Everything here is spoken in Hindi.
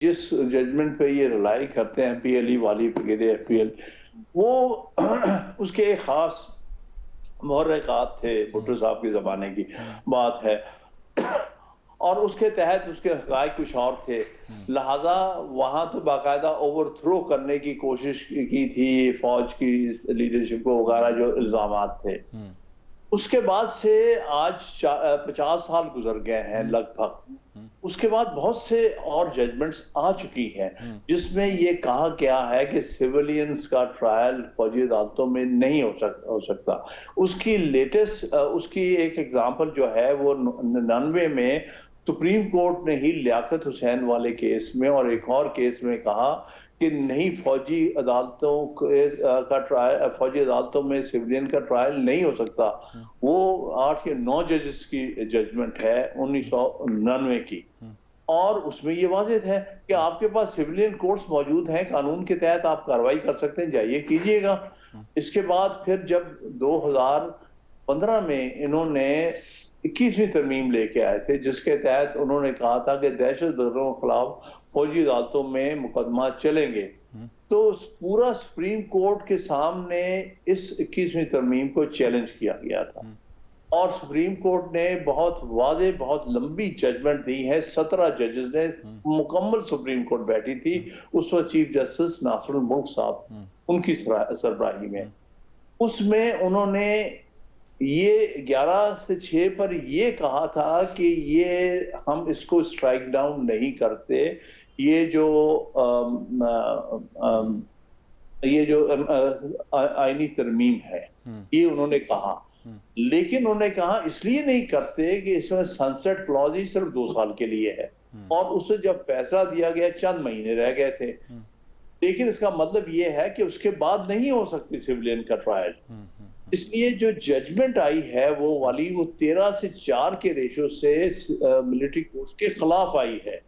जिस जजमेंट पे ये रिलाई करते हैं पीएलई वाली वगैरह एफपीएल, वो उसके एक खास मुहर्रिकात थे, भुट्टो साहब के ज़माने की बात है। और उसके तहत उसके हक़ाइक़ कुछ और थे। लिहाज़ा वहाँ तो बाकायदा ओवरथ्रो करने की कोशिश की थी फ़ौज की लीडरशिप को वगैरह जो इल्ज़ामात थे। उसके बाद से आज 50 साल गुज़र गए हैं लगभग। उसके बाद बहुत से और जजमेंट्स आ चुकी हैं, जिसमें ये कहा गया है कि सिविलियंस का ट्रायल फौजी अदालतों में नहीं हो सकता। उसकी लेटेस्ट उसकी एक एग्ज़ाम्पल जो है वो 99 में सुप्रीम कोर्ट ने ही लियाकत हुसैन वाले केस में और एक और केस में कहा कि नहीं, फौजी अदालतों का ट्रायल, फौजी अदालतों में सिविलियन का ट्रायल नहीं हो सकता। वो 8 या 9 जजेस की जजमेंट है 1999 की। और उसमें ये वाज़ेह है कि आपके पास सिविलियन कोर्ट्स मौजूद हैं, कानून के तहत आप कार्रवाई कर सकते हैं, जाइए कीजिएगा। इसके बाद फिर जब 2015 में इन्होंने 21वीं तरमीम लेके आए थे, जिसके तहत उन्होंने कहा था कि दहशतगर्दों के खिलाफ फौजी अदालतों में मुकदमा चलेंगे। तो पूरा सुप्रीम कोर्ट के सामने इस 21वीं तरमीम को चैलेंज किया गया था और सुप्रीम कोर्ट ने बहुत वाज़ेह, बहुत लंबी जजमेंट दी है। 17 जजेस ने, मुकम्मल सुप्रीम कोर्ट बैठी थी उस वक्त चीफ जस्टिस नासरुल मुल्क साहब, उनकी सरबराही में। उसमें उन्होंने ये 11 से 6 पर ये कहा था कि ये हम इसको स्ट्राइक डाउन नहीं करते। ये जो आईनी तरमीम है, ये उन्होंने कहा। लेकिन उन्होंने कहा इसलिए नहीं करते कि इसमें सनसेट क्लॉज ही सिर्फ 2 साल के लिए है और उसे जब फैसला दिया गया चंद महीने रह गए थे। लेकिन इसका मतलब ये है कि उसके बाद नहीं हो सकती सिविलियन का ट्रायल। इसलिए जो जजमेंट आई है वो वाली, वो 13 से 4 के रेशो से मिलिट्री कोर्ट्स के खिलाफ आई है।